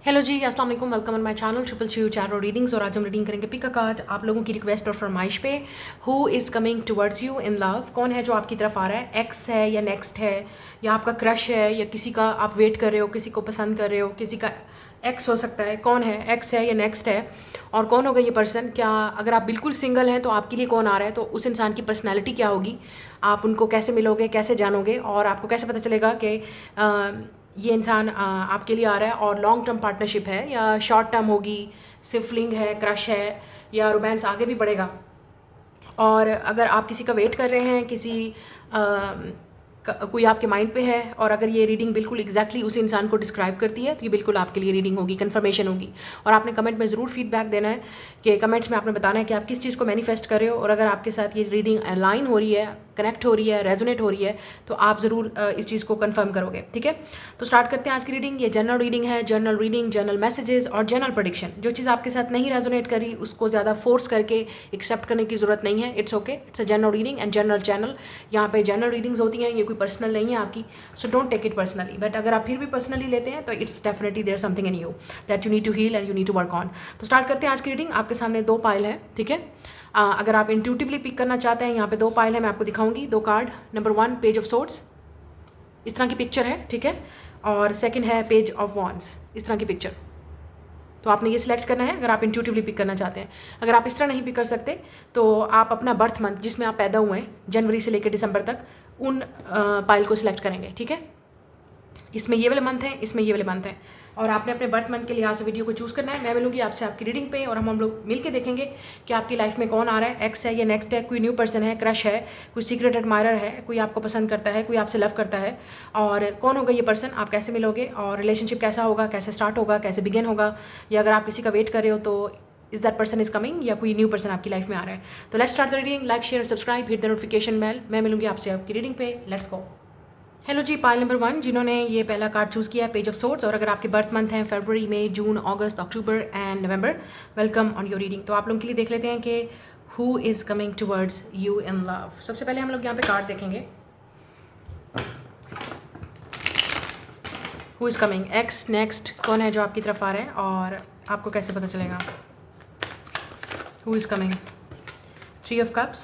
Hello जी, अस्सलाम वालेकुम। Welcome on my channel triple chew Chairo readings. और आज हम रीडिंग करेंगे पिक अ कार्ड आप लोगों की रिक्वेस्ट और फरमाइश पे। Who is coming towards you in love? कौन है जो आपकी तरफ आ रहा है? एक्स है या नेक्स्ट है या आपका क्रश है या किसी का आप वेट कर रहे हो, किसी को पसंद कर रहे हो, किसी का एक्स हो सकता है। कौन है? एक्स है या नेक्स्ट है? और कौन होगा ये पर्सन? क्या अगर आप बिल्कुल सिंगल हैं तो आपके लिए कौन आ रहा है? तो उस इंसान की पर्सनैलिटी क्या होगी? आप उनको कैसे मिलोगे, कैसे जानोगे और आपको कैसे पता चलेगा कि ये इंसान आपके लिए आ रहा है और लॉन्ग टर्म पार्टनरशिप है या शॉर्ट टर्म होगी, सिर्फ फ्लिंग है, क्रश है या रोमांस आगे भी बढ़ेगा। और अगर आप किसी का वेट कर रहे हैं, कोई आपके माइंड पे है और अगर ये रीडिंग बिल्कुल एग्जैक्टली उस इंसान को डिस्क्राइब करती है तो ये बिल्कुल आपके लिए रीडिंग होगी, कंफर्मेशन होगी। और आपने कमेंट में ज़रूर फीडबैक देना है कि कमेंट्स में आपने बताना है कि आप किस चीज़ को मैनिफेस्ट कर रहे हो और अगर आपके साथ ये रीडिंग अलाइन हो रही है, कनेक्ट हो रही है, रेजोनेट हो रही है तो आप ज़रूर इस चीज़ को कंफर्म करोगे। ठीक है, तो स्टार्ट करते हैं आज की रीडिंग। ये जनरल रीडिंग है, जनरल रीडिंग, जनरल मैसेजेस और जनरल प्रेडिक्शन। जो चीज़ आपके साथ नहीं रेजोनेट करी उसको ज़्यादा फोर्स करके एक्सेप्ट करने की ज़रूरत नहीं है। It's okay, it's a general reading and general channel. यहाँ पे जनरल रीडिंग्स होती हैं, ये कोई पर्सनल नहीं है आपकी, so don't take it personally. But अगर आप फिर भी पर्सनली लेते हैं तो it's definitely there something in you that you need to heal and you need to work on. तो स्टार्ट करते हैं आज की रीडिंग। आपके सामने दो पाइल है, ठीक है। अगर आप इंट्यूटिवली पिक करना चाहते हैं, यहाँ पे दो पाइल है, मैं आपको दिखाऊंगी दो card. Number 1 page of swords, इस तरह की पिक्चर है, ठीक है। और सेकंड है पेज ऑफ वॉन्ड्स, इस तरह की पिक्चर। तो आपने ये सिलेक्ट करना है अगर आप इंट्यूटिवली पिक करना चाहते हैं। अगर आप इस तरह नहीं पिक कर सकते तो आप अपना बर्थ मंथ जिसमें आप पैदा हुए हैं, जनवरी से लेकर दिसंबर तक, उन पाइल को सिलेक्ट करेंगे, ठीक है। इसमें ये वाले मंथ हैं, इसमें ये वाले मंथ हैं और आपने अपने बर्थ मंथ के लिहाज से वीडियो को चूज़ करना है। मैं मिलूंगी आपसे आपकी रीडिंग पे और हम लोग मिल के देखेंगे कि आपकी लाइफ में कौन आ रहा है, एक्स है या नेक्स्ट है, कोई न्यू पर्सन है, क्रश है, कोई सीक्रेट एडमायरर है, कोई आपको पसंद करता है, कोई आपसे लव करता है और कौन होगा ये पर्सन, आप कैसे मिलोगे और रिलेशनशिप कैसा होगा, कैसे स्टार्ट होगा, कैसे बिगिन होगा, या अगर आप किसी का वेट कर रहे हो तो is that person is coming या कोई न्यू पर्सन आपकी लाइफ में आ रहा है। तो let's start the reading. Like, share, subscribe, hit the notification bell. मैं मिलूंगी आपसे आपकी रीडिंग पे। Let's go. Hello ji, pile number 1 जिन्होंने ये पहला कार्ड चूज़ किया है, पेज ऑफ सोर्ड्स। और अगर आपके बर्थ मंथ हैं फरवरी, मई, जून, अगस्त, अक्टूबर एंड नवंबर, वेलकम ऑन योर रीडिंग। तो आप लोगों के लिए देख लेते हैं कि who is coming towards you in love. सबसे पहले हम लोग यहाँ पे कार्ड देखेंगे। Who is coming, ex, next, कौन है जो आपकी तरफ आ रहा है और आपको कैसे पता चलेगा? Who is coming, 3 of cups,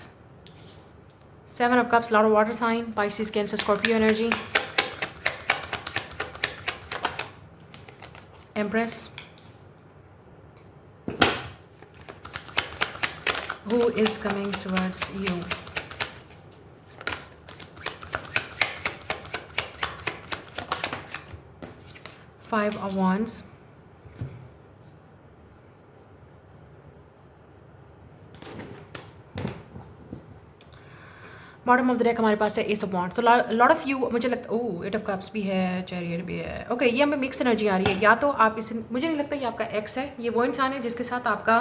7 of cups, lot of water sign, Pisces, Cancer, Scorpio energy, Empress. Who is coming towards you? Five of Wands, bottom of the deck हमारे पास है एस ऑफ वॉन्ड्स। तो lot of you, मुझे लगता ओह 8 of cups भी है, chariot भी है। ओके, ये हमें मिक्स एनर्जी आ रही है। या तो आप इसे, मुझे नहीं लगता ये आपका एक्स है, ये वो इंसान है जिसके साथ आपका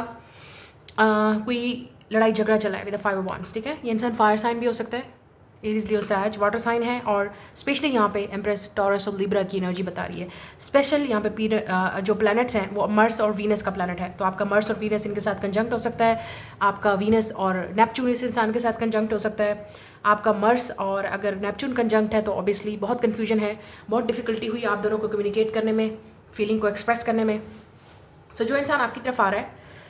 कोई लड़ाई झगड़ा चला है विद द 5 of wands, ठीक है। ये इंसान फायर साइन भी हो सकता है, एरीज, लियो, सैज, वाटर साइन है और स्पेशली यहाँ पे एम्प्रेस, टॉरस और लिब्रा की एनर्जी बता रही है। स्पेशल यहाँ पे जो प्लैनेट्स हैं वो मर्स और वीनस का प्लैनेट है, तो आपका मर्स और वीनस इनके साथ कंजंक्ट हो सकता है। आपका वीनस और नेपच्यून इस इंसान के साथ कंजंक्ट हो सकता है। आपका मर्स और अगर नेपच्यून कंजंक्ट है तो ऑब्वियसली बहुत कन्फ्यूजन है, बहुत डिफिकल्टी हुई आप दोनों को कम्युनिकेट करने में, फीलिंग को एक्सप्रेस करने में। सो जो इंसान आपकी तरफ आ रहा है,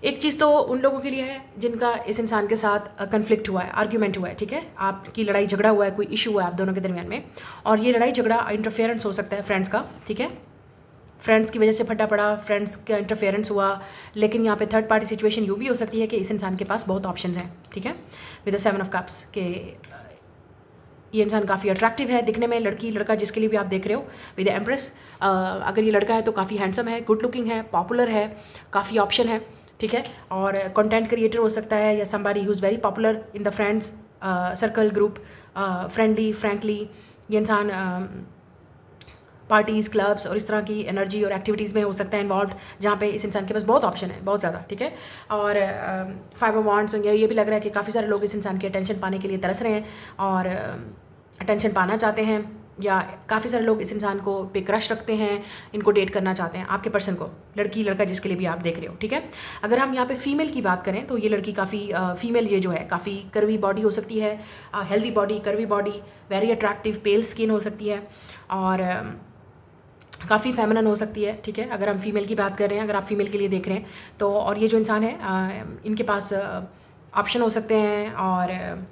एक चीज़ तो उन लोगों के लिए है जिनका इस इंसान के साथ कन्फ्लिक्ट हुआ है, आर्ग्यूमेंट हुआ है, ठीक है। आपकी लड़ाई झगड़ा हुआ है, कोई इशू हुआ है आप दोनों के दरमियान में और ये लड़ाई झगड़ा इंटरफेरेंस हो सकता है फ्रेंड्स का, ठीक है। फ्रेंड्स की वजह से फटा पड़ा, फ्रेंड्स का इंटरफेरेंस हुआ। लेकिन यहाँ पे थर्ड पार्टी सिचुएशन यूँ भी हो सकती है कि इस इंसान के पास बहुत ऑप्शंस हैं, ठीक है। विद द 7 of cups के ये इंसान काफ़ी अट्रैक्टिव है दिखने में, लड़की लड़का जिसके लिए भी आप देख रहे हो। विद द एम्प्रेस, अगर ये लड़का है तो काफ़ी हैंडसम है, गुड लुकिंग है, पॉपुलर है, काफ़ी ऑप्शन है, ठीक है। और कंटेंट क्रिएटर हो सकता है या somebody who is very popular in the friends circle group, friendly, frankly. ये इंसान पार्टीज़, क्लब्स और इस तरह की एनर्जी और एक्टिविटीज़ में हो सकता है इन्वॉल्व, जहाँ पे इस इंसान के पास बहुत ऑप्शन है, बहुत ज़्यादा, ठीक है। और 5 of wands, ये भी लग रहा है कि काफ़ी सारे लोग इस इंसान की अटेंशन पाने के लिए तरस रहे हैं और अटेंशन पाना चाहते हैं, या काफ़ी सारे लोग इस इंसान को पे क्रश रखते हैं, इनको डेट करना चाहते हैं, आपके पर्सन को, लड़की लड़का जिसके लिए भी आप देख रहे हो, ठीक है। अगर हम यहाँ पे फीमेल की बात करें तो ये लड़की काफ़ी फीमेल, ये जो है काफ़ी कर्वी बॉडी हो सकती है, healthy body, curvy body, very attractive, पेल स्किन हो सकती है और काफ़ी फेमिनिन हो सकती है, ठीक है, अगर हम फीमेल की बात कर रहे हैं, अगर आप फीमेल के लिए देख रहे हैं तो। और ये जो इंसान है इनके पास ऑप्शन हो सकते हैं, और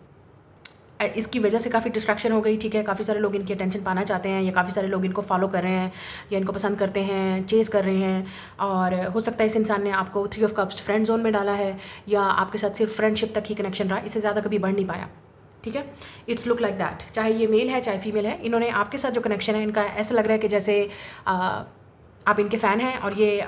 इसकी वजह से काफ़ी डिस्ट्रैक्शन हो गई, ठीक है। काफ़ी सारे लोग इनकी अटेंशन पाना चाहते हैं, या काफ़ी सारे लोग इनको फॉलो कर रहे हैं, या इनको पसंद करते हैं, चेज़ कर रहे हैं। और हो सकता है इस इंसान ने आपको 3 ऑफ कप्स फ्रेंड जोन में डाला है, या आपके साथ सिर्फ फ्रेंडशिप तक ही कनेक्शन रहा, इससे ज़्यादा कभी बढ़ नहीं पाया, ठीक है। इट्स लुक लाइक दैट, चाहे ये मेल है चाहे फीमेल है, इन्होंने आपके साथ जो कनेक्शन है इनका ऐसा लग रहा है कि जैसे आप इनके फ़ैन हैं, और ये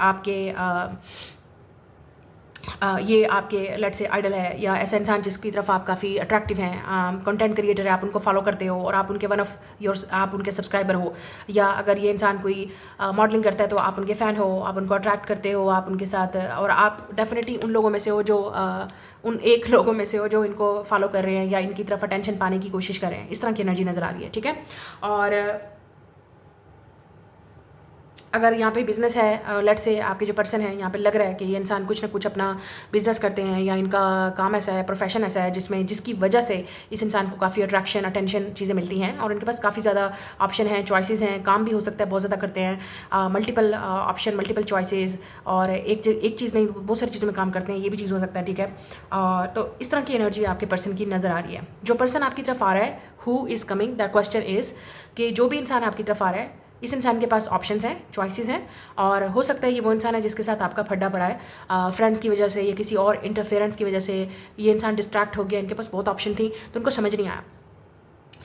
आपके लेट्स से आइडल है, या ऐसा इंसान जिसकी तरफ आप काफ़ी अट्रैक्टिव हैं, कंटेंट क्रिएटर है, आप उनको फॉलो करते हो और आप उनके आप उनके सब्सक्राइबर हो। या अगर ये इंसान कोई मॉडलिंग करता है तो आप उनके फ़ैन हो, आप उनको अट्रैक्ट करते हो, आप उनके साथ, और आप डेफिनेटली उन लोगों में से हो जो उन एक लोगों में से हो जो इनको फॉलो कर रहे हैं या इनकी तरफ अटेंशन पाने की कोशिश कर रहे हैं। इस तरह की एनर्जी नज़र आ रही है, ठीक है। और अगर यहाँ पे बिज़नेस है, लेट्स से आपके जो पर्सन है, यहाँ पे लग रहा है कि ये इंसान कुछ ना कुछ अपना बिज़नेस करते हैं, या इनका काम ऐसा है, प्रोफेशन ऐसा है जिसकी वजह से इस इंसान को काफ़ी अट्रैक्शन, अटेंशन चीज़ें मिलती हैं, और इनके पास काफ़ी ज़्यादा ऑप्शन हैं, चॉइसेस हैं, काम भी हो सकता है बहुत ज़्यादा करते हैं, मल्टीपल ऑप्शन, मल्टीपल चॉइसेस, और एक चीज़ नहीं बहुत सारी चीज़ों में काम करते हैं, ये भी चीज़ हो सकता है, ठीक है। तो इस तरह की एनर्जी आपके पर्सन की नज़र आ रही है। जो पर्सन आपकी तरफ आ रहा है, who is coming, that question is कि जो भी इंसान आपकी तरफ आ रहा है, इस इंसान के पास ऑप्शंस हैं, चॉइसेस हैं, और हो सकता है ये वो इंसान है जिसके साथ आपका फड्डा पड़ा है फ्रेंड्स की वजह से, या किसी और इंटरफेरेंस की वजह से ये इंसान डिस्ट्रैक्ट हो गया। इनके पास बहुत ऑप्शन थी तो उनको समझ नहीं आया,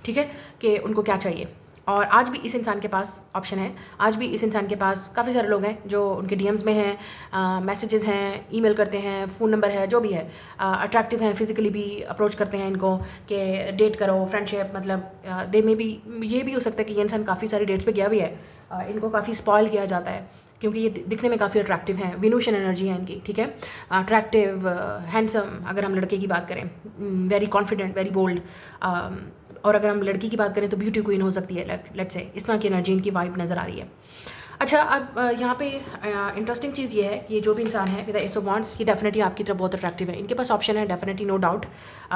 ठीक है, कि उनको क्या चाहिए। और आज भी इस इंसान के पास ऑप्शन है, आज भी इस इंसान के पास काफ़ी सारे लोग हैं जो उनके डीएम्स में हैं, मैसेजेस हैं, ईमेल करते हैं, फ़ोन नंबर है, जो भी है, अट्रैक्टिव हैं, फिजिकली भी अप्रोच करते हैं इनको कि डेट करो, फ्रेंडशिप, मतलब दे में भी ये भी हो सकता है कि ये इंसान काफ़ी सारी डेट्स पे गया भी है, इनको काफ़ी स्पॉइल किया जाता है क्योंकि ये दिखने में काफ़ी अट्रैक्टिव हैं, विनूशन एनर्जी है इनकी, ठीक है। अट्रैक्टिव, हैंडसम अगर हम लड़के की बात करें, वेरी कॉन्फिडेंट, वेरी बोल्ड, और अगर हम लड़की की बात करें तो ब्यूटी क्वीन हो सकती है, लेट्स से। इस तरह की एनर्जी इनकी वाइब नज़र आ रही है। अच्छा, अब यहाँ पे इंटरेस्टिंग चीज़ ये है कि ये जो भी इंसान है विद एस ऑफ वांड्स, ये डेफिनेटली आपकी तरफ बहुत अट्रैक्टिव है, इनके पास ऑप्शन है, डेफिनेटली नो डाउट,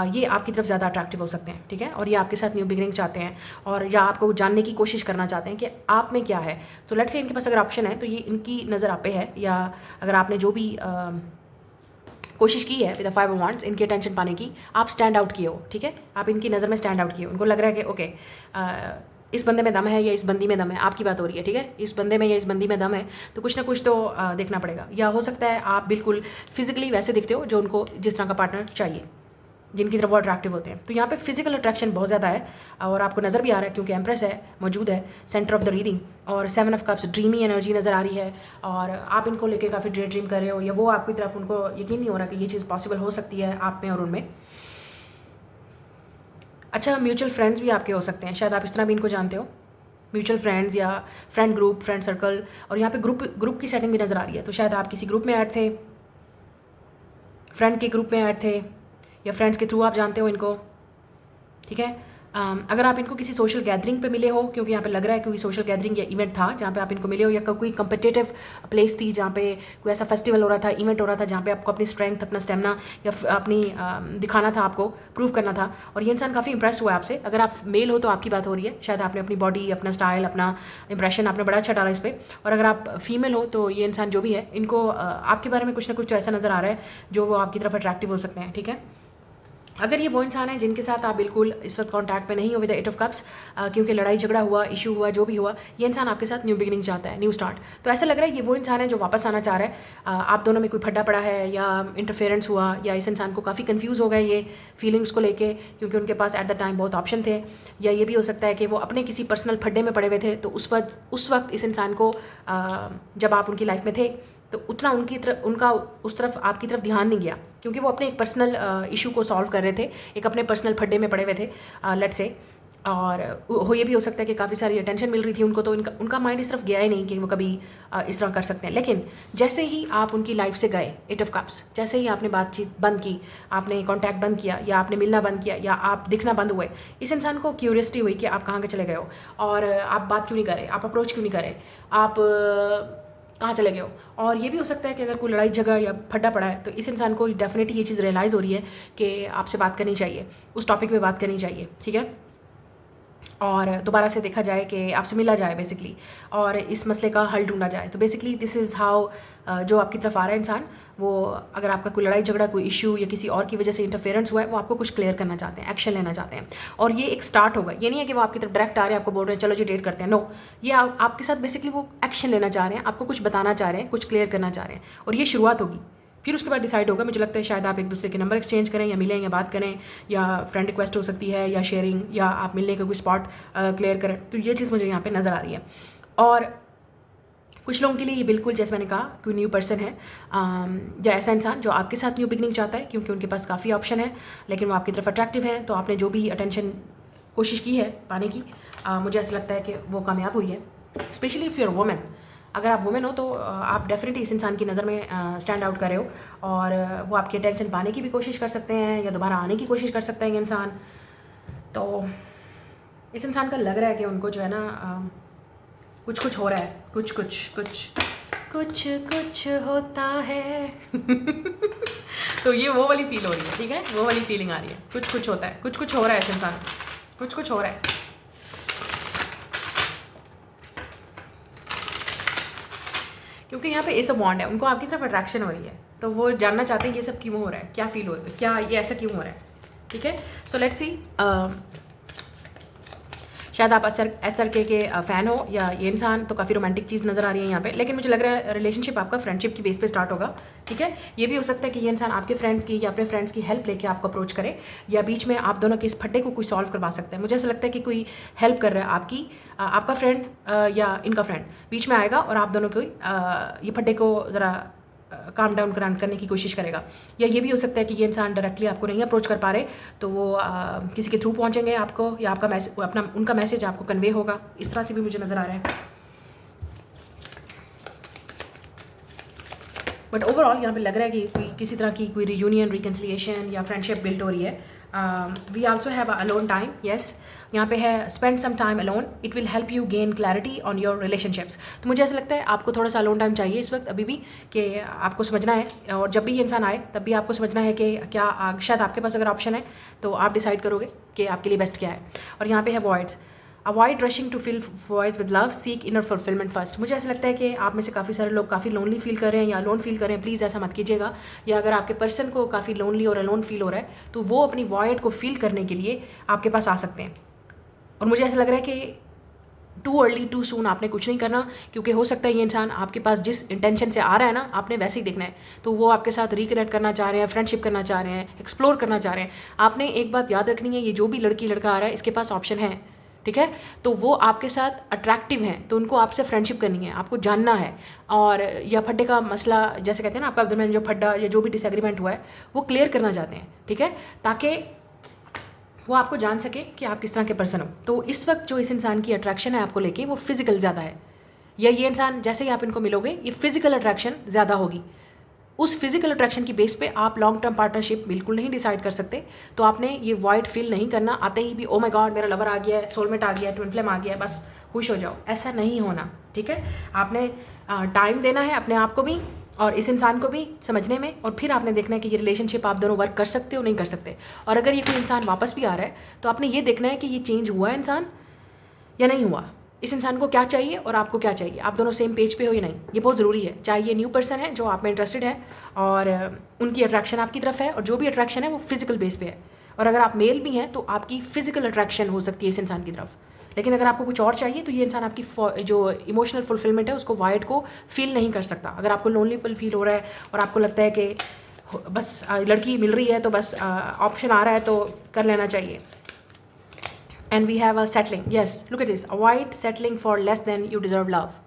ये आपकी तरफ ज़्यादा अट्रैक्टिव हो सकते हैं, ठीक है। और ये आपके साथ न्यू बिगिनिंग चाहते हैं, और या आपको जानने की कोशिश करना चाहते हैं कि आप में क्या है। तो लेट्स से इनके पास अगर ऑप्शन है तो ये इनकी नज़र आप पे है, या अगर आपने जो भी कोशिश की है विद 5 ऑफ वांड्स इनकी अटेंशन पाने की, आप स्टैंड आउट किए हो, ठीक है, आप इनकी नज़र में स्टैंड आउट किए हो। उनको लग रहा है कि ओके, इस बंदे में दम है या इस बंदी में दम है, आपकी बात हो रही है, ठीक है, इस बंदे में या इस बंदी में दम है, तो कुछ ना कुछ तो देखना पड़ेगा। या हो सकता है आप बिल्कुल फिजिकली वैसे दिखते हो जो उनको जिस तरह का पार्टनर चाहिए, जिनकी तरफ वो अट्रैक्टिव होते हैं। तो यहाँ पे फिजिकल अट्रैक्शन बहुत ज़्यादा है, और आपको नज़र भी आ रहा है क्योंकि एम्प्रेस है, मौजूद है सेंटर ऑफ द रीडिंग, और 7 ऑफ कप्स, ड्रीमी एनर्जी नज़र आ रही है, और आप इनको लेके काफ़ी ड्रीम कर रहे हो, या वो आपकी तरफ, उनको यकीन नहीं हो रहा कि ये चीज़ पॉसिबल हो सकती है आप में और उनमें। अच्छा, म्यूचुअल फ्रेंड्स भी आपके हो सकते हैं, शायद आप इस तरह भी इनको जानते हो, म्यूचुअल फ्रेंड्स या फ्रेंड ग्रुप, फ्रेंड सर्कल, और यहाँ पे ग्रुप की सेटिंग भी नज़र आ रही है। तो शायद आप किसी ग्रुप में ऐड थे, फ्रेंड के ग्रुप में ऐड थे, या फ्रेंड्स के थ्रू आप जानते हो इनको, ठीक है। अगर आप इनको किसी सोशल गैदरिंग पे मिले हो, क्योंकि यहाँ पे लग रहा है कोई सोशल गैदरिंग या इवेंट था जहाँ पे आप इनको मिले हो, या कोई कम्पिटिटिव प्लेस थी जहाँ पे कोई ऐसा फेस्टिवल हो रहा था, इवेंट हो रहा था, जहाँ पे आपको अपनी स्ट्रेंथ, अपना स्टेमिना या अपनी दिखाना था, आपको प्रूव करना था, और ये इंसान काफ़ी इंप्रेस हुआ है आपसे। अगर आप मेल हो तो आपकी बात हो रही है, शायद आपने अपनी बॉडी, अपना स्टाइल, अपना इंप्रेशन आपने बड़ा अच्छा डाला इस पर। और अगर आप फीमेल हो तो ये इंसान जो भी है, इनको आपके बारे में कुछ ना कुछ तो ऐसा नज़र आ रहा है जो वो आपकी तरफ अट्रैक्टिव हो सकते हैं, ठीक है। अगर ये वो इंसान है जिनके साथ आप बिल्कुल इस वक्त कांटेक्ट में नहीं हो विद 8 ऑफ कप्स, क्योंकि लड़ाई झगड़ा हुआ, इशू हुआ, जो भी हुआ, ये इंसान आपके साथ न्यू बिगिनिंग चाहता है, न्यू स्टार्ट। तो ऐसा लग रहा है ये वो इंसान है जो वापस आना चाह रहा है। आप दोनों में कोई फड्डा पड़ा है, या इंटरफेरेंस हुआ, या इस इंसान को काफ़ी कन्फ्यूज़ हो गए ये फीलिंग्स को लेके, क्योंकि उनके पास एट द टाइम बहुत ऑप्शन थे। या ये भी हो सकता है कि वो अपने किसी पर्सनल फड्डे में पड़े हुए थे, तो उस वक्त इस इंसान को जब आप उनकी लाइफ में थे तो उतना उनका उस तरफ आपकी तरफ ध्यान नहीं गया, क्योंकि वो अपने एक पर्सनल इशू को सॉल्व कर रहे थे, एक अपने पर्सनल फड्डे में पड़े हुए थे, लेट्स से। और ये भी हो सकता है कि काफ़ी सारी अटेंशन मिल रही थी उनको, तो उनका माइंड इस तरफ गया ही नहीं कि वो कभी इस तरह कर सकते हैं। लेकिन जैसे ही आप उनकी लाइफ से गए, 8 ऑफ कप्स, जैसे ही आपने बातचीत बंद की, आपने कांटेक्ट बंद किया, या आपने मिलना बंद किया, या आप दिखना बंद हुए, इस इंसान को क्यूरियसिटी हुई कि आप कहाँ के चले गए हो, और आप बात क्यों नहीं करे, आप अप्रोच क्यों नहीं करे, आप कहाँ चले गए हो। और ये भी हो सकता है कि अगर कोई लड़ाई झगड़ा या फड्डा पड़ा है तो इस इंसान को डेफिनेटली ये चीज़ रियलाइज़ हो रही है कि आपसे बात करनी चाहिए, उस टॉपिक पे बात करनी चाहिए, ठीक है। और दोबारा से देखा जाए कि आपसे मिला जाए बेसिकली, और इस मसले का हल ढूंढा जाए। तो बेसिकली दिस इज़ हाउ जो आपकी तरफ आ रहा है इंसान, वो अगर आपका कोई लड़ाई झगड़ा, कोई इशू या किसी और की वजह से इंटरफेरेंस हुआ है, वो आपको कुछ क्लियर करना चाहते हैं, एक्शन लेना चाहते हैं। और ये एक स्टार्ट होगा, ये नहीं है कि वो आपकी तरफ डायरेक्ट आ रहे हैं, आपको बोल रहे हैं चलो जी डेट करते हैं। नो, ये आपके साथ बेसिकली वो एक्शन लेना चाह रहे हैं, आपको कुछ बताना चाह रहे हैं, कुछ क्लियर करना चाह रहे हैं, और ये शुरुआत होगी। फिर उसके बाद डिसाइड होगा। मुझे लगता है शायद आप एक दूसरे के नंबर एक्सचेंज करें, या मिलें, या बात करें, या फ्रेंड रिक्वेस्ट हो सकती है, या शेयरिंग, या आप मिलने का कोई स्पॉट क्लियर करें। तो ये चीज़ मुझे यहाँ पे नज़र आ रही है। और कुछ लोगों के लिए ये बिल्कुल, जैसे मैंने कहा, कोई न्यू पर्सन है या ऐसा इंसान जो आपके साथ न्यू बिगनिंग चाहता है, क्योंकि उनके पास काफ़ी ऑप्शन है, लेकिन वो आपकी तरफ अट्रैक्टिव है। तो आपने जो भी अटेंशन कोशिश की है पाने की, मुझे ऐसा लगता है कि वो कामयाब हुई है। Specially if you are women, अगर आप वुमेन हो तो आप डेफिनेटली इस इंसान की नज़र में स्टैंड आउट कर रहे हो, और वो आपकी अटेंशन पाने की भी कोशिश कर सकते हैं, या दोबारा आने की कोशिश कर सकते हैं ये इंसान। तो इस इंसान का लग रहा है कि उनको जो है ना कुछ कुछ हो रहा है, कुछ कुछ होता है। तो ये वो वाली फील हो रही है, ठीक है, वो वाली फीलिंग आ रही है, कुछ कुछ होता है, कुछ हो रहा है इस इंसान, कुछ हो रहा है। क्योंकि यहाँ पे एस ऑफ वॉन्ड है, उनको आपकी तरफ अट्रैक्शन हो रही है, तो वो जानना चाहते हैं ये सब क्यों हो रहा है, क्या फील हो रहा है, क्या ये ऐसा क्यों हो रहा है, ठीक है। सो लेट्स सी, शायद आप एसर के फ़ैन हो, या ये इंसान, तो काफ़ी रोमांटिक चीज़ नज़र आ रही है यहाँ पे। लेकिन मुझे लग रहा है रिलेशनशिप आपका फ्रेंडशिप की बेस पे स्टार्ट होगा, ठीक है। ये भी हो सकता है कि ये इंसान आपके फ्रेंड्स की या अपने फ्रेंड्स की हेल्प लेके आपको अप्रोच करे, या बीच में आप दोनों के इस फड्डे को कोई सॉल्व करवा सकता है। मुझे ऐसा लगता है कि कोई हेल्प कर रहा है आपकी, आपका फ्रेंड या इनका फ्रेंड बीच में आएगा, और आप दोनों को ये फड्डे को ज़रा काम डाउन करने की कोशिश करेगा। या ये भी हो सकता है कि ये इंसान डायरेक्टली आपको नहीं अप्रोच कर पा रहे, तो वो किसी के थ्रू पहुंचेंगे आपको, या आपका मैसेज, उनका मैसेज आपको कन्वे होगा। इस तरह से भी मुझे नज़र आ रहा है। बट ओवरऑल यहाँ पे लग रहा है कि कोई किसी तरह की कोई रियूनियन, रिकन्सिलिएशन या फ्रेंडशिप बिल्ड हो रही है। We also have a alone time, yes, यहाँ पे है spend some time alone, it will help you gain clarity on your relationships. तो मुझे ऐसा लगता है आपको थोड़ा सा अलोन टाइम चाहिए इस वक्त अभी भी, कि आपको समझना है, और जब भी ये इंसान आए तब भी आपको समझना है कि क्या शायद आपके पास अगर ऑप्शन है तो आप डिसाइड करोगे कि आपके लिए बेस्ट क्या है। और यहाँ पे है voids, avoid rushing to fill voids with love, seek inner fulfilment first. मुझे ऐसा लगता है कि आप में से काफ़ी सारे लोग काफ़ी लोनली फील कर रहे हैं, या अलोन फील कर रहे हैं, प्लीज़ ऐसा मत कीजिएगा। या अगर आपके पर्सन को काफ़ी लोनली और अलोन फील हो रहा है, तो वो अपनी वॉइड को फील करने के लिए आपके पास आ सकते हैं। और मुझे ऐसा लग रहा है कि टू अर्ली टू सून आपने कुछ नहीं करना, क्योंकि हो सकता है ये इंसान आपके पास जिस इंटेंशन से आ रहा है ना, आपने वैसे ही देखना है। तो वो आपके साथ रिकनेक्ट करना चाह रहे हैं, फ्रेंडशिप करना चाह रहे हैं, एक्सप्लोर करना चाह रहे हैं। आपने एक बात याद रखनी है, ये जो भी लड़की लड़का आ रहा है, इसके पास ऑप्शन है, ठीक है। तो वो आपके साथ अट्रैक्टिव हैं, तो उनको आपसे फ्रेंडशिप करनी है, आपको जानना है। और या फड्डे का मसला, जैसे कहते हैं ना, आपका दरमियान जो फड्डा या जो भी डिसएग्रीमेंट हुआ है, वो क्लियर करना चाहते हैं, ठीक है, ताकि वो आपको जान सके कि आप किस तरह के पर्सन हो। तो इस वक्त जो इस इंसान की अट्रैक्शन है आपको लेके, वो फिजिकल ज़्यादा है, या ये इंसान जैसे ही आप इनको मिलोगे, ये फिजिकल अट्रैक्शन ज़्यादा होगी। उस फिजिकल अट्रैक्शन की बेस पे आप लॉन्ग टर्म पार्टनरशिप बिल्कुल नहीं डिसाइड कर सकते। तो आपने ये वॉइड फील नहीं करना, आते ही भी ओ माय गॉड मेरा लवर आ गया है, सोलमेट आ गया है, ट्विन फ्लेम आ गया है, बस खुश हो जाओ, ऐसा नहीं होना, ठीक है। आपने टाइम देना है अपने आप को भी और इस इंसान को भी समझने में, और फिर आपने देखना है कि ये रिलेशनशिप आप दोनों वर्क कर सकते हो नहीं कर सकते। और अगर ये कोई इंसान वापस भी आ रहा है, तो आपने ये देखना है कि ये चेंज हुआ है इंसान या नहीं हुआ, इस इंसान को क्या चाहिए और आपको क्या चाहिए, आप दोनों सेम पेज पे हो या नहीं, ये बहुत ज़रूरी है। चाहे ये न्यू पर्सन है जो आप में इंटरेस्टेड है और उनकी अट्रैक्शन आपकी तरफ है, और जो भी अट्रैक्शन है वो फिजिकल बेस पे है। और अगर आप मेल भी हैं तो आपकी फिजिकल अट्रैक्शन हो सकती है इस इंसान की तरफ। लेकिन अगर आपको कुछ और चाहिए, तो ये इंसान आपकी जो इमोशनल फुलफिलमेंट है उसको वाइड को फील नहीं कर सकता। अगर आपको लोनलीपल फील हो रहा है और आपको लगता है कि बस लड़की मिल रही है तो बस ऑप्शन आ रहा है तो कर लेना चाहिए। And we have a settling. Yes, look at this. Avoid settling for less than you deserve love.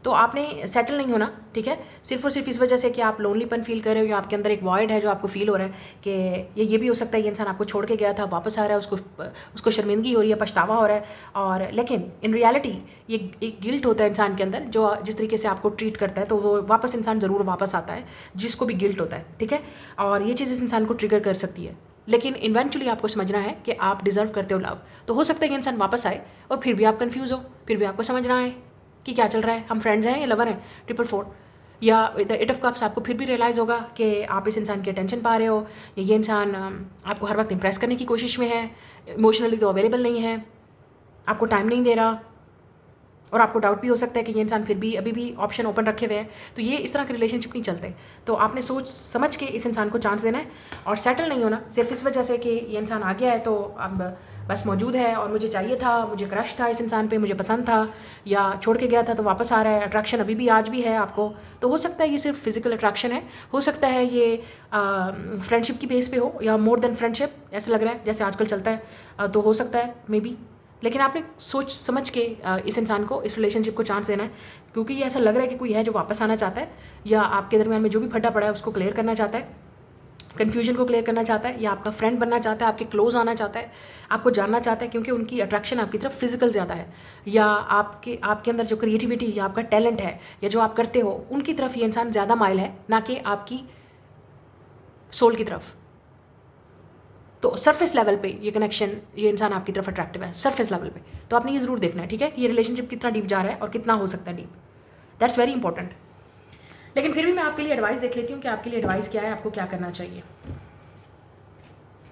तो आपने सेटल नहीं होना, ठीक है, सिर्फ और सिर्फ इस वजह से कि आप लोनलीपन फील कर रहे हो, या आपके अंदर एक वॉइड है जो आपको फील हो रहा है कि ये भी हो सकता है ये इंसान आपको छोड़ के गया था, वापस आ रहा है, उसको शर्मिंदगी हो रही है, पछतावा हो रहा है। और लेकिन इन रियलिटी ये एक गिल्ट होता है इंसान के अंदर, जो जिस तरीके से आपको ट्रीट करता है तो वो वापस इंसान ज़रूर वापस आता है, जिसको भी गिल्ट होता है, ठीक है। और ये चीज़ इस इंसान को ट्रिगर कर सकती है। लेकिन इवेंचुअली आपको समझना है कि आप डिज़र्व करते हो लव। तो हो सकता है कि इंसान वापस आए और फिर भी आप कंफ्यूज हो, फिर भी आपको समझ ना आए कि क्या चल रहा है, हम फ्रेंड्स हैं या लवर हैं, 444 या द 8 ऑफ कप्स। आपको फिर भी रियलाइज़ होगा कि आप इस इंसान की अटेंशन पा रहे हो, या ये इंसान आपको हर वक्त इंप्रेस करने की कोशिश में है, इमोशनली तो अवेलेबल नहीं है। आपको टाइम नहीं दे रहा, और आपको डाउट भी हो सकता है कि ये इंसान फिर भी अभी भी ऑप्शन ओपन रखे हुए हैं, तो ये इस तरह के रिलेशनशिप नहीं चलते। तो आपने सोच समझ के इस इंसान को चांस देना है और सेटल नहीं होना सिर्फ इस वजह से कि ये इंसान आ गया है तो अब बस मौजूद है और मुझे चाहिए था, मुझे क्रश था इस इंसान पे, मुझे पसंद था, या छोड़ के गया था तो वापस आ रहा है, अट्रैक्शन अभी भी आज भी है आपको। तो हो सकता है ये सिर्फ फिजिकल अट्रैक्शन है, हो सकता है ये फ्रेंडशिप की बेस पे हो या मोर देन फ्रेंडशिप, ऐसा लग रहा है जैसे आजकल चलता है। तो हो सकता है मे बी, लेकिन आपने सोच समझ के इस इंसान को, इस रिलेशनशिप को चांस देना है, क्योंकि ये ऐसा लग रहा है कि कोई है जो वापस आना चाहता है या आपके दरमियान में जो भी फटा पड़ा है उसको क्लियर करना चाहता है, कन्फ्यूजन को क्लियर करना चाहता है, या आपका फ्रेंड बनना चाहता है, आपके क्लोज आना चाहता है, आपको जानना चाहता है, क्योंकि उनकी अट्रैक्शन आपकी तरफ फिजिकल ज़्यादा है, या आपके अंदर जो क्रिएटिविटी या आपका टैलेंट है या जो आप करते हो उनकी तरफ ये इंसान ज़्यादा माइल है, ना कि आपकी सोल की तरफ। तो सरफेस लेवल पे ये कनेक्शन, ये इंसान आपकी तरफ अट्रैक्टिव है सरफेस लेवल पे। तो आपने ये ज़रूर देखना है, ठीक है, कि ये रिलेशनशिप कितना डीप जा रहा है और कितना हो सकता है डीप। That's very important. लेकिन फिर भी मैं आपके लिए एडवाइस देख लेती हूँ कि आपके लिए एडवाइस क्या है, आपको क्या करना चाहिए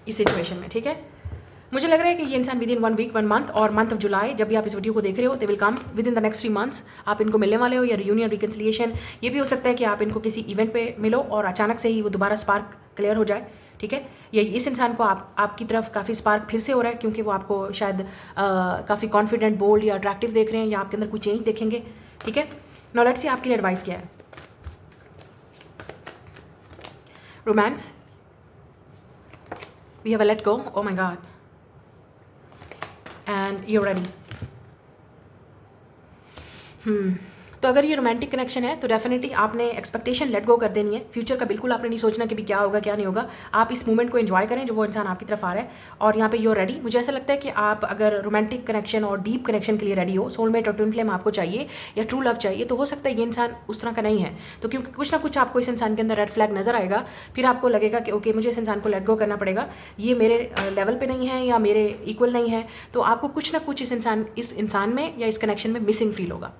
इस सिचुएशन में, ठीक है। मुझे लग रहा है कि ये इंसान विद इन 1 वीक 1 मंथ और मंथ ऑफ जुलाई, जब भी आप इस वीडियो को देख रहे हो, they will come with in the next 3 months. आप इनको मिलने वाले हो, या रियूनियन, रिकन्सिलिएशन। ये भी हो सकता है कि आप इनको किसी इवेंट पे मिलो और अचानक से ही वो दोबारा स्पार्क क्लियर हो जाए, ठीक है। या इस इंसान को आपकी तरफ काफ़ी स्पार्क फिर से हो रहा है, क्योंकि वो आपको शायद काफ़ी कॉन्फिडेंट, बोल्ड या अट्रैक्टिव देख रहे हैं, या आपके अंदर कोई चेंज देखेंगे, ठीक है। नाउ लेट्स सी आपके लिए एडवाइस क्या है। Romance, we have a let go, oh my God, and you ready. तो अगर ये रोमांटिक कनेक्शन है तो डेफिनेटली आपने एक्सपेक्टेशन लेट गो कर देनी है। फ्यूचर का बिल्कुल आपने नहीं सोचना कि भी क्या होगा क्या नहीं होगा। आप इस मोमेंट को एंजॉय करें जो वो इंसान आपकी तरफ आ रहा है, और यहाँ पे यूर रेडी। मुझे ऐसा लगता है कि आप अगर रोमांटिक कनेक्शन और डीप कनेक्शन के लिए रेडी हो, सोलमेट और ट्विन फ्लेम आपको चाहिए या ट्रू लव चाहिए, तो हो सकता है ये इंसान उस तरह का नहीं है। तो क्योंकि कुछ ना कुछ आपको इस इंसान के अंदर रेड फ्लैग नजर आएगा, फिर आपको लगेगा कि ओके, मुझे इस इंसान को लेट गो करना पड़ेगा, ये मेरे लेवल पे नहीं है या मेरे इक्वल नहीं है। तो आपको कुछ ना कुछ इस इंसान में या इस कनेक्शन में मिसिंग फील होगा,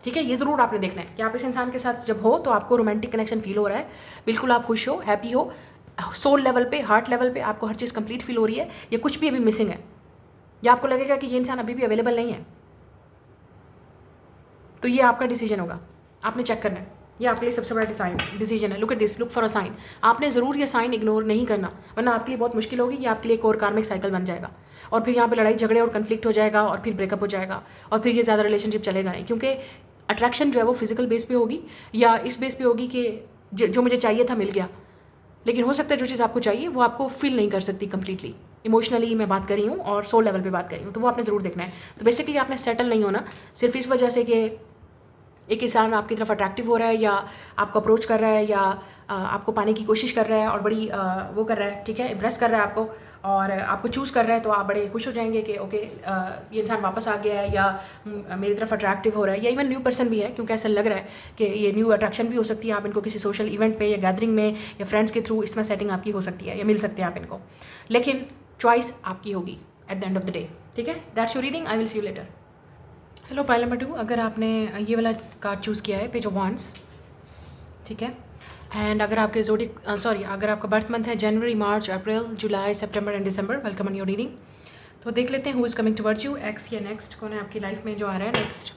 ठीक है। ये ज़रूर आपने देखना है कि आप इस इंसान के साथ जब हो तो आपको रोमांटिक कनेक्शन फील हो रहा है, बिल्कुल आप खुश हो, हैप्पी हो, सोल लेवल पे, हार्ट लेवल पे आपको हर चीज़ कंप्लीट फील हो रही है, या कुछ भी अभी मिसिंग है, या आपको लगेगा कि ये इंसान अभी भी अवेलेबल नहीं है। तो ये आपका डिसीजन होगा, आपने चेक करना है। ये आपके लिए सबसे बड़ा डिसीजन है। Look at this, look for a sign. आपने ज़रूर ये साइन इग्नोर नहीं करना, वरना आपके लिए बहुत मुश्किल होगी। ये आपके लिए एक और कार्मिक साइकिल बन जाएगा, और फिर यहाँ पे लड़ाई झगड़े और कन्फ्लिक्ट हो जाएगा, और फिर ब्रेकअप हो जाएगा, और फिर ये ज़्यादा रिलेशनशिप चलेगा नहीं, क्योंकि अट्रैक्शन जो है वो फिजिकल बेस पे होगी, या इस बेस पे होगी कि जो मुझे चाहिए था मिल गया। लेकिन हो सकता है जो चीज़ आपको चाहिए वो आपको फील नहीं कर सकती कंप्लीटली। इमोशनली मैं बात कर रही हूँ और सोल लेवल पे बात कर रही हूँ, तो वो आपने ज़रूर देखना है। तो बेसिकली आपने सेटल नहीं होना सिर्फ इस वजह से कि एक इंसान आपकी तरफ अट्रैक्टिव हो रहा है, या आपको अप्रोच कर रहा है, या आपको पाने की कोशिश कर रहा है, और बड़ी वो कर रहा है, ठीक है, इम्प्रेस कर रहा है आपको, और आपको चूज़ कर रहा है, तो आप बड़े खुश हो जाएंगे कि ओके ये इंसान वापस आ गया है, या मेरी तरफ अट्रैक्टिव हो रहा है, या इवन न्यू पर्सन भी है, क्योंकि ऐसा लग रहा है कि ये न्यू अट्रैक्शन भी हो सकती है। आप इनको किसी सोशल इवेंट पे या गैदरिंग में या फ्रेंड्स के थ्रू इस तरह सेटिंग आपकी हो सकती है, या मिल सकते हैं आप इनको, लेकिन चॉइस आपकी होगी at the end of the day, ठीक है। That's your reading, I will see you letter. Hello, pile number 2, अगर आपने ये वाला कार्ड चूज़ किया है, पेज ऑफ वांड्स, ठीक है, एंड अगर आपके अगर आपका बर्थ मंथ है जनवरी, मार्च, अप्रैल, जुलाई, सितंबर एंड दिसंबर, वेलकम ऑन योर रीडिंग। तो देख लेते हैं who is coming towards you, ex या नेक्स्ट, कौन है आपकी लाइफ में जो आ रहा है next.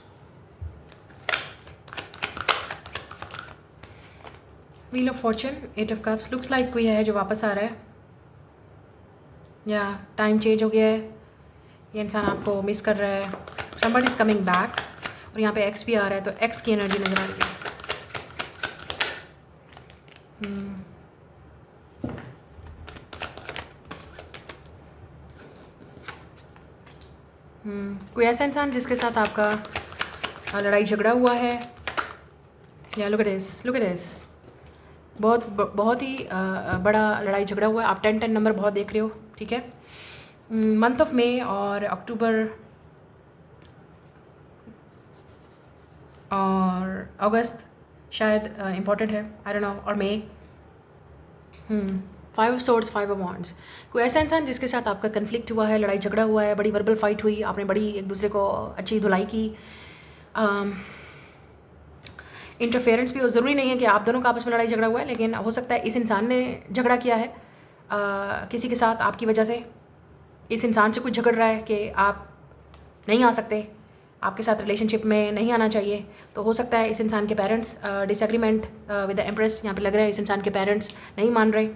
Wheel of fortune, 8 of cups, looks like कोई है जो वापस आ रहा है, या टाइम चेंज हो गया है, ये इंसान आपको मिस कर रहा है, somebody is coming back, और यहाँ पे एक्स भी आ रहा है, तो एक्स की एनर्जी नजर आ रही है। कोई ऐसा इंसान जिसके साथ आपका लड़ाई झगड़ा हुआ है, या लुक एट दिस, बहुत ही बड़ा लड़ाई झगड़ा हुआ है। आप 10 नंबर बहुत देख रहे हो, ठीक है। मंथ ऑफ मई और अक्टूबर और अगस्त शायद इम्पॉर्टेंट है, आई डोंट नो, और मई। 5 ऑफ सोर्ड्स, 5 ऑफ वॉन्ड्स, कोई ऐसा इंसान जिसके साथ आपका कन्फ्लिक्ट हुआ है, लड़ाई झगड़ा हुआ है, बड़ी वर्बल फाइट हुई, आपने बड़ी एक दूसरे को अच्छी धुलाई की, इंटरफेरेंस भी हो। ज़रूरी नहीं है कि आप दोनों का आपस में लड़ाई झगड़ा हुआ है, लेकिन हो सकता है इस इंसान ने झगड़ा किया है किसी के साथ आपकी वजह से, इस इंसान से कुछ झगड़ रहा है कि आप नहीं आ सकते, आपके साथ रिलेशनशिप में नहीं आना चाहिए। तो हो सकता है इस इंसान के parents disagreement with the empress, यहाँ पे लग रहा है इस इंसान के पेरेंट्स नहीं मान रहे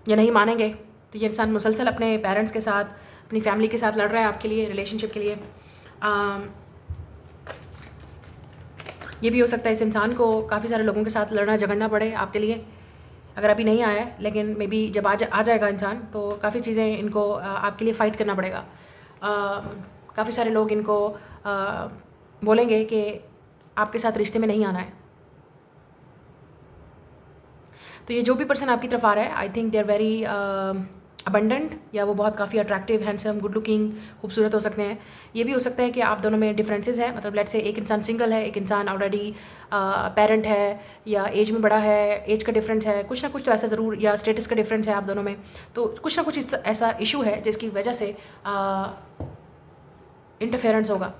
या नहीं मानेंगे। तो ये इंसान मुसलसल अपने पेरेंट्स के साथ, अपनी फैमिली के साथ लड़ रहा है आपके लिए, रिलेशनशिप के लिए। ये भी हो सकता है इस इंसान को काफ़ी सारे लोगों के साथ लड़ना झगड़ना पड़े आपके लिए, अगर अभी नहीं आया है, लेकिन मे बी जब आ जाएगा इंसान तो काफ़ी चीज़ें इनको आपके लिए फ़ाइट करना पड़ेगा। काफ़ी सारे लोग इनको बोलेंगे कि आपके साथ रिश्ते में नहीं आना है। तो ये जो भी पर्सन आपकी तरफ आ रहा है, I think they are very abundant, या वो बहुत काफ़ी अट्रैक्टिव, हैंडसम, गुड लुकिंग, खूबसूरत हो सकते हैं। ये भी हो सकता है कि आप दोनों में डिफरेंसेस है, मतलब लेट्स से एक इंसान सिंगल है, एक इंसान ऑलरेडी पेरेंट है, या एज में बड़ा है, एज का डिफरेंस है, कुछ ना कुछ तो ऐसा ज़रूर, या स्टेटस का डिफरेंस है आप दोनों में। तो कुछ ना कुछ ऐसा इशू है जिसकी वजह से इंटरफेरेंस होगा,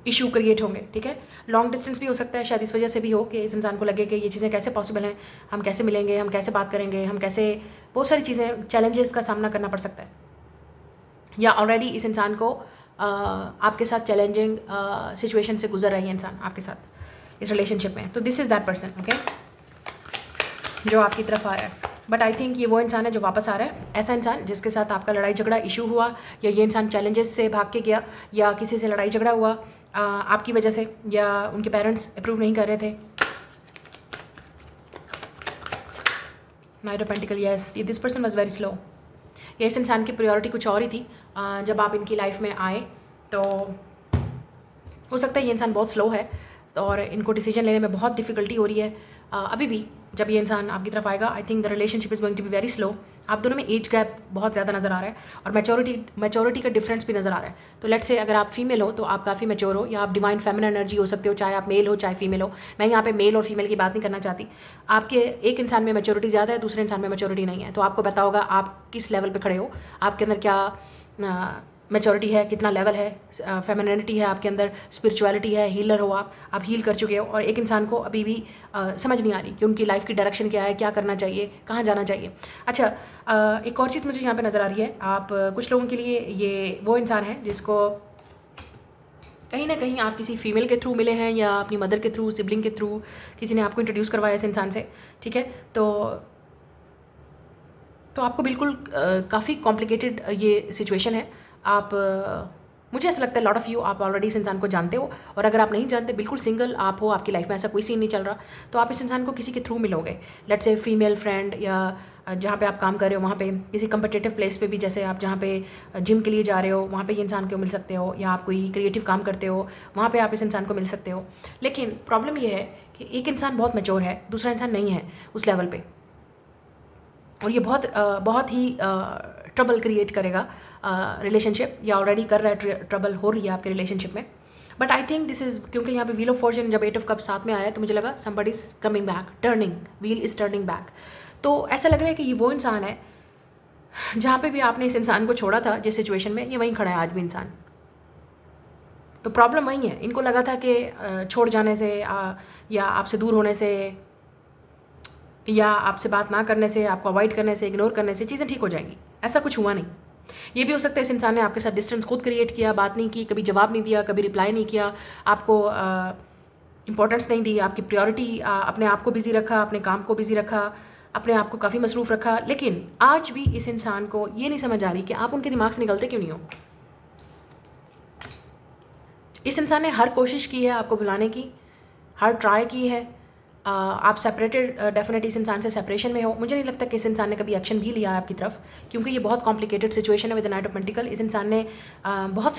इशू क्रिएट होंगे, ठीक है। लॉन्ग डिस्टेंस भी हो सकता है, शायद इस वजह से भी हो कि इस इंसान को लगे कि ये चीज़ें कैसे पॉसिबल हैं, हम कैसे मिलेंगे, हम कैसे बात करेंगे, हम कैसे, बहुत सारी चीज़ें, चैलेंजेस का सामना करना पड़ सकता है। या ऑलरेडी इस इंसान को आपके साथ चैलेंजिंग सिचुएशन से गुजर रहा है ये इंसान आपके साथ इस रिलेशनशिप में। तो this is that person, okay, जो आपकी तरफ आ रहा है। बट आई थिंक ये वो इंसान है जो वापस आ रहा है, ऐसा इंसान जिसके साथ आपका लड़ाई झगड़ा इशू हुआ, या ये इंसान चैलेंजेस से भाग के गया, या किसी से लड़ाई झगड़ा हुआ आपकी वजह से, या उनके पेरेंट्स अप्रूव नहीं कर रहे थे। Night of pentacle, yes, this person was very slow. ये इस इंसान की प्रायोरिटी कुछ और ही थी जब आप इनकी लाइफ में आए। तो हो सकता है ये इंसान बहुत स्लो है और इनको डिसीजन लेने में बहुत डिफ़िकल्टी हो रही है अभी भी। जब ये इंसान आपकी तरफ आएगा, I think the relationship is going to be very slow. आप दोनों में एज गैप बहुत ज़्यादा नज़र आ रहा है, और मैच्योरिटी का डिफरेंस भी नज़र आ रहा है। तो लेट्स से अगर आप फीमेल हो तो आप काफ़ी मैच्योर हो, या आप डिवाइन फेमिनिन एनर्जी हो सकते हो, चाहे आप मेल हो चाहे फीमेल हो। मैं यहाँ पे मेल और फीमेल की बात नहीं करना चाहती। आपके एक इंसान में मैच्योरिटी ज़्यादा है, दूसरे इंसान में मैच्योरिटी नहीं है। तो आपको पता होगा आप किस लेवल पर खड़े हो, आपके अंदर क्या मैच्योरिटी है, कितना लेवल है, फेमिनिनिटी है आपके अंदर, स्पिरिचुअलिटी है, हीलर हो आप हील कर चुके हो। और एक इंसान को अभी भी समझ नहीं आ रही कि उनकी लाइफ की डायरेक्शन क्या है, क्या करना चाहिए, कहाँ जाना चाहिए। अच्छा, एक और चीज़ मुझे यहाँ पे नज़र आ रही है, आप कुछ लोगों के लिए ये वो इंसान है जिसको कहीं ना कहीं आप किसी फीमेल के थ्रू मिले हैं, या अपनी मदर के थ्रू, सिबलिंग के थ्रू, किसी ने आपको इंट्रोड्यूस करवाया इस इंसान से, ठीक है। तो आपको बिल्कुल काफ़ी कॉम्प्लिकेटेड ये सिचुएशन है। आप मुझे ऐसा लगता है लॉट ऑफ़ यू आप ऑलरेडी इस इंसान को जानते हो, और अगर आप नहीं जानते, बिल्कुल सिंगल आप हो, आपकी लाइफ में ऐसा कोई सीन नहीं चल रहा, तो आप इस इंसान को किसी के थ्रू मिलोगे। लेट्स से फीमेल फ्रेंड, या जहाँ पे आप काम कर रहे हो वहाँ पे किसी कम्पिटिटिव प्लेस पे भी, जैसे आप जहाँ पे जिम के लिए जा रहे हो वहाँ पे ये इंसान को मिल सकते हो, या आप कोई क्रिएटिव काम करते हो वहाँ पे आप इस इंसान को मिल सकते हो। लेकिन प्रॉब्लम ये है कि एक इंसान बहुत मैच्योर है, दूसरा इंसान नहीं है उस लेवल पे, और ये बहुत ही ट्रबल क्रिएट करेगा रिलेशनशिप, या ऑलरेडी कर रहा है, ट्रबल हो रही है आपके रिलेशनशिप में। But I think this is, क्योंकि यहाँ पे व्हील ऑफ फॉर्चून जब 8 ऑफ कप साथ में आया तो मुझे लगा somebody is coming back, turning wheel is turning back. तो ऐसा लग रहा है कि ये वो इंसान है जहाँ पे भी आपने इस इंसान को छोड़ा था, जिस सिचुएशन में, ये वहीं खड़ा है आज भी इंसान। तो प्रॉब्लम वहीं है, इनको लगा था कि छोड़ जाने से या आपसे दूर होने से, या आपसे बात ना करने से, आपको अवॉइड करने से, इग्नोर करने से चीज़ें ठीक हो जाएंगी। ऐसा कुछ हुआ नहीं। ये भी हो सकता है इस इंसान ने आपके साथ डिस्टेंस खुद क्रिएट किया, बात नहीं की, कभी जवाब नहीं दिया, कभी रिप्लाई नहीं किया, आपको इंपॉर्टेंस नहीं दी, आपकी प्रायोरिटी, अपने आप को बिज़ी रखा, अपने काम को बिज़ी रखा, अपने आप को काफ़ी मसरूफ़ रखा। लेकिन आज भी इस इंसान को ये नहीं समझ आ रही कि आप उनके दिमाग से निकलते क्यों नहीं हो। इस इंसान ने हर कोशिश की है आपको बुलाने की, हर ट्राई की है। आप सेपरेटेड डेफिनेटली इस इंसान से सेपरेशन में हो। मुझे नहीं लगता कि इस इंसान ने कभी एक्शन भी लिया है आपकी तरफ, क्योंकि ये बहुत कॉम्प्लिकेटेड सिचुएशन है with the night of pentacle. इस इंसान ने बहुत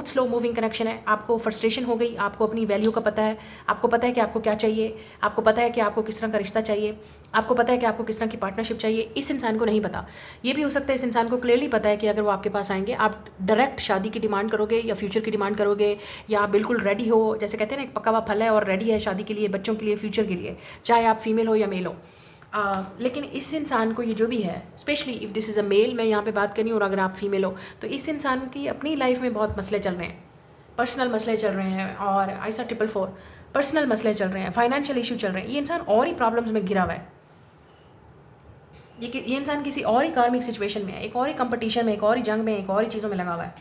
स्लो मूविंग कनेक्शन है। आपको फ्रस्ट्रेशन हो गई, आपको अपनी वैल्यू का पता है, आपको पता है कि आपको क्या चाहिए, आपको पता है कि आपको किस तरह का रिश्ता चाहिए, आपको पता है कि आपको किस तरह की पार्टनरशिप चाहिए। इस इंसान को नहीं पता। ये भी हो सकता है इस इंसान को क्लियरली पता है कि अगर वो आपके पास आएंगे, आप डायरेक्ट शादी की डिमांड करोगे या फ्यूचर की डिमांड करोगे, या आप बिल्कुल रेडी हो, जैसे कहते हैं ना एक पका हुआ फल है और रेडी है शादी के लिए, बच्चों के लिए, फ्यूचर के लिए, चाहे आप फीमेल हो या मेल हो। लेकिन इस इंसान को ये जो भी है, specially if this is a male, मैं यहाँ पे बात करी, और अगर आप फीमेल हो तो इस इंसान की अपनी लाइफ में बहुत मसले चल रहे हैं, पर्सनल मसले चल रहे हैं, और ऐसा 444 पर्सनल मसले चल रहे हैं, फाइनेंशियल इशू चल रहे हैं। ये इंसान और ही प्रॉब्लम्स में घिरा हुआ है। ये इंसान किसी और ही कार्मिक सिचुएशन में है, एक और ही कंपटीशन में, एक और ही जंग में, एक और ही चीज़ों में लगा हुआ है।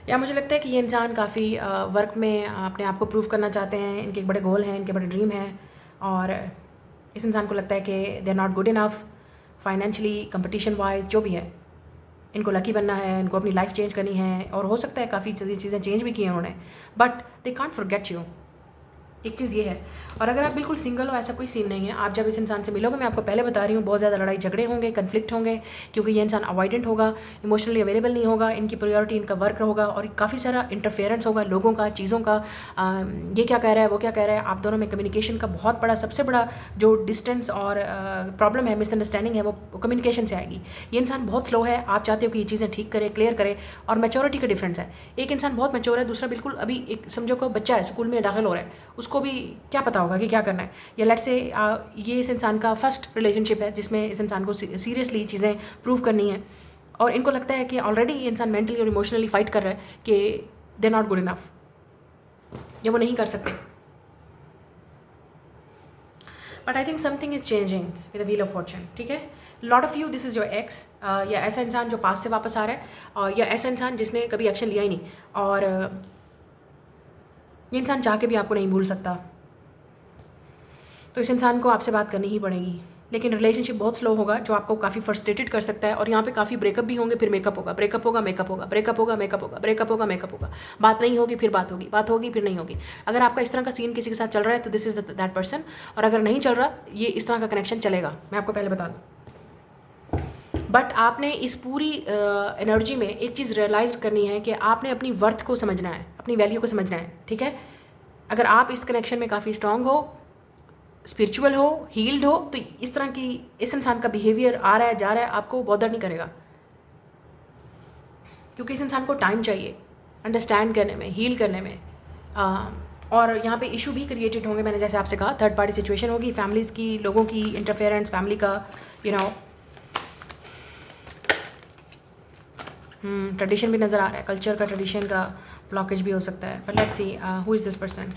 या मुझे लगता है कि ये इंसान काफ़ी वर्क में अपने आप को प्रूव करना चाहते हैं, इनके एक बड़े गोल हैं, इनके बड़े ड्रीम हैं, और इस इंसान को लगता है कि they are not good enough financially, competition wise, जो भी है। इनको लकी बनना है, इनको अपनी लाइफ चेंज करनी है, और हो सकता है काफ़ी चीज़ें चेंज भी की हैं उन्होंने, but they can't forget you. एक चीज़ ये है। और अगर आप बिल्कुल सिंगल हो, ऐसा कोई सीन नहीं है। आप जब इस इंसान से मिलोगे, मैं आपको पहले बता रही हूँ, बहुत ज़्यादा लड़ाई झगड़े होंगे, कन्फ्लिक्ट होंगे, क्योंकि ये इंसान अवॉइडेंट होगा, इमोशनली अवेलेबल नहीं होगा, इनकी प्रायोरिटी इनका वर्क होगा, और काफ़ी सारा इंटरफेरेंस होगा लोगों का, चीज़ों का। ये क्या कह रहा है, वो क्या कह रहा है, आप दोनों में कम्युनिकेशन का बहुत बड़ा, सबसे बड़ा जो डिस्टेंस और प्रॉब्लम है, मिसअंडरस्टैंडिंग है, वो कम्युनिकेशन से आएगी। ये इंसान बहुत स्लो है, आप चाहते हो कि ये चीज़ें ठीक करे, क्लियर करे, और मैच्योरिटी का डिफरेंस है। एक इंसान बहुत मैच्योर है, दूसरा बिल्कुल अभी एक समझो को बच्चा है, स्कूल में दाखिल हो रहा है, उसको भी क्या पता होगा कि क्या करना है। या लेट्स से ये इस इंसान का फर्स्ट रिलेशनशिप है जिसमें इस इंसान को सीरियसली चीज़ें प्रूव करनी है, और इनको लगता है कि ऑलरेडी ये इंसान मेंटली और इमोशनली फाइट कर रहा है कि दे नॉट गुड इनफ, ये वो नहीं कर सकते। But I think something is changing with the wheel of Fortune, ठीक है। Lot of you, this is your x, या ऐसा इंसान जो पास से वापस आ रहा है, और या ऐसा इंसान जिसने कभी एक्शन लिया ही नहीं, और ये इंसान चाह के भी आपको नहीं भूल सकता। तो इस इंसान को आपसे बात करनी ही पड़ेगी, लेकिन रिलेशनशिप बहुत स्लो होगा, जो आपको काफ़ी फ्रस्ट्रेटेड कर सकता है। और यहाँ पे काफ़ी ब्रेकअप भी होंगे, फिर मेकअप होगा, ब्रेकअप होगा, मेकअप होगा, ब्रेकअप होगा, मेकअप होगा, ब्रेकअप होगा, मेकअप होगा, बात नहीं होगी, फिर बात होगी, बात होगी, फिर नहीं होगी। अगर आपका इस तरह का सीन किसी के साथ चल रहा है तो दिस इज़ दैट पर्सन, और अगर नहीं चल रहा, ये इस तरह का कनेक्शन चलेगा, मैं आपको पहले बता दूँ। बट आपने इस पूरी एनर्जी में एक चीज़ रियलाइज करनी है कि आपने अपनी वर्थ को समझना है, अपनी वैल्यू को समझना है, ठीक है। अगर आप इस कनेक्शन में काफ़ी स्ट्रांग हो, स्पिरिचुअल हो, हील्ड हो, तो इस तरह की इस इंसान का बिहेवियर आ रहा है, जा रहा है, आपको बॉदर नहीं करेगा, क्योंकि इस इंसान को टाइम चाहिए अंडरस्टैंड करने में, हील करने में। और यहाँ पे इशू भी क्रिएटेड होंगे, मैंने जैसे आपसे कहा, थर्ड पार्टी सिचुएशन होगी, फैमिलीज़ की, लोगों की इंटरफेरेंस, फैमिली का, यू नो, ट्रेडिशन भी नज़र आ रहा है, कल्चर का, ट्रेडिशन का ब्लॉकेज भी हो सकता है। But let's see who is this person.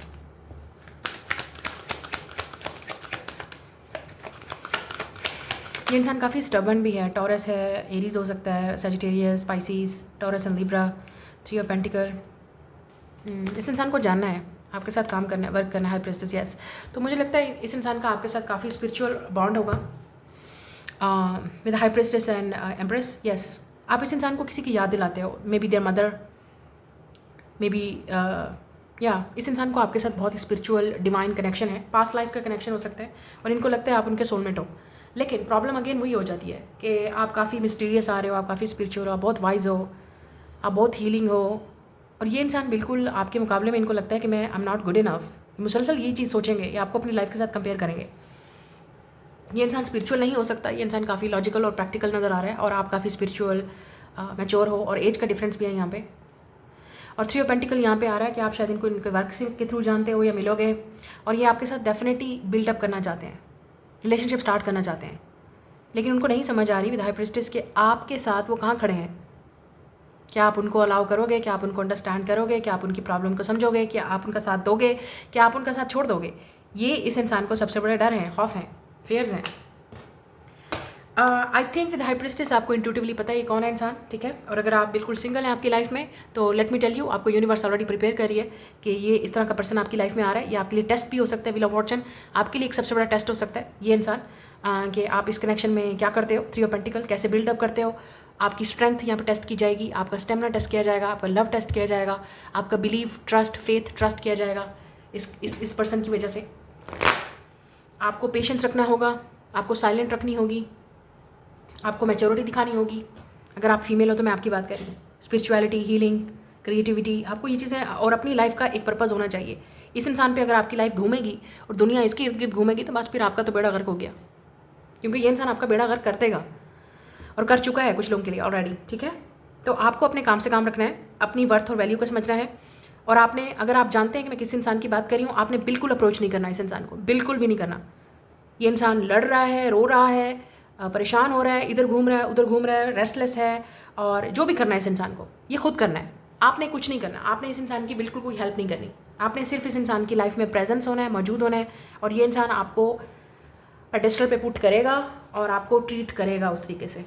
ये इंसान काफ़ी स्टबर्न भी है, टॉरस है, एरीज हो सकता है, Sagittarius, species, taurus and Libra, three of pentacle. इस इंसान को जानना है, आपके साथ काम करना है, वर्क करना है, हाई प्रेस्टिस, यस। तो मुझे लगता है इस इंसान का आपके साथ काफ़ी स्पिरिचुअल बॉन्ड होगा with high prestige and empress, yes. आप इस इंसान को किसी की याद दिलाते हो, may be there mother, may be या इस इंसान को आपके साथ बहुत ही स्पिरिचुअल डिवाइन कनेक्शन है, पास्ट लाइफ का कनेक्शन हो सकता है, और इनको लगता है आप उनके सोलमेट हो। लेकिन प्रॉब्लम अगेन वही हो जाती है कि आप काफ़ी मिस्टीरियस आ रहे हो, आप काफ़ी स्पिरिचुअल हो, आप बहुत वाइज हो, आप बहुत हीलिंग हो, और ये इंसान बिल्कुल आपके मुकाबले में इनको लगता है कि मैं I am not good enough. मुसलसल ये चीज़ सोचेंगे या आपको अपनी लाइफ के साथ कंपेयर करेंगे। ये इंसान स्पिरिचुअल नहीं हो सकता, ये इंसान काफ़ी लॉजिकल और प्रैक्टिकल नज़र आ रहा है, और आप काफ़ी स्पिरिचुअल मैच्योर हो, और एज का डिफरेंस भी है यहाँ पे। और थ्री ऑफ पेंटिकल यहाँ पे आ रहा है कि आप शायद इनको इनके वर्क से के थ्रू जानते हो या मिलोगे, और ये आपके साथ डेफिनेटली बिल्डअप करना चाहते हैं, रिलेशनशिप स्टार्ट करना चाहते हैं, लेकिन उनको नहीं समझ आ रही विद हाई प्रेस्टिस के आपके साथ वो कहाँ खड़े हैं। क्या आप उनको अलाउ करोगे, क्या आप उनको अंडरस्टैंड करोगे, क्या आप उनकी प्रॉब्लम को समझोगे, क्या आप उनका साथ दोगे, क्या आप उनका साथ छोड़ दोगे। ये इस इंसान को सबसे बड़े डर हैं, खौफ हैं, फेयर्स हैं। I think with high prestige आपको इंट्यूटिवली पता है ये कौन है इंसान, ठीक है। और अगर आप बिल्कुल सिंगल हैं आपकी लाइफ में, तो लेट मी टेल यू, आपको यूनिवर्स ऑलरेडी प्रिपेयर कर रही है कि ये इस तरह का पर्सन आपकी लाइफ में आ रहा है। ये आपके लिए टेस्ट भी हो सकता है, व्हील ऑफ फॉर्चून आपके लिए एक सबसे बड़ा टेस्ट हो सकता है ये इंसान, कि आप इस कनेक्शन में क्या करते हो, थ्री ऑफ पेंटिकल कैसे बिल्डअप करते हो। आपकी स्ट्रेंथ यहाँ पर टेस्ट की जाएगी, आपका स्टेमिना टेस्ट किया जाएगा, आपका लव टेस्ट किया जाएगा, आपका बिलीव, ट्रस्ट, फेथ ट्रस्ट किया जाएगा इस पर्सन की वजह से। आपको पेशेंस रखना होगा, आपको साइलेंट रखनी होगी, आपको मैच्योरिटी दिखानी होगी। अगर आप फीमेल हो तो मैं आपकी बात कर रही हूँ। स्पिरिचुअलिटी, हीलिंग, क्रिएटिविटी, आपको ये चीज़ें, और अपनी लाइफ का एक पर्पज़ होना चाहिए। इस इंसान पे अगर आपकी लाइफ घूमेगी और दुनिया इसके इर्द गिर्द घूमेगी, तो बस फिर आपका तो बेड़ा गर्क हो गया, क्योंकि ये इंसान आपका बेड़ा गर्क कर देगा, और कर चुका है कुछ लोगों के लिए ऑलरेडी, ठीक है। तो आपको अपने काम से काम रखना है, अपनी वर्थ और वैल्यू को समझना है, और आपने, अगर आप जानते हैं कि मैं किस इंसान की बात कर रही हूँ, आपने बिल्कुल अप्रोच नहीं करना इस इंसान को, बिल्कुल भी नहीं करना। ये इंसान लड़ रहा है, रो रहा है, परेशान हो रहा है, इधर घूम रहा है, उधर घूम रहा है, रेस्टलेस है, और जो भी करना है इस इंसान को, ये खुद करना है। आपने कुछ नहीं करना, आपने इस इंसान की बिल्कुल कोई हेल्प नहीं करनी, आपने सिर्फ इस इंसान की लाइफ में प्रेजेंस होना है, मौजूद होना है, और ये इंसान आपको पेडेस्टल पे पुट करेगा और आपको ट्रीट करेगा उस तरीके से,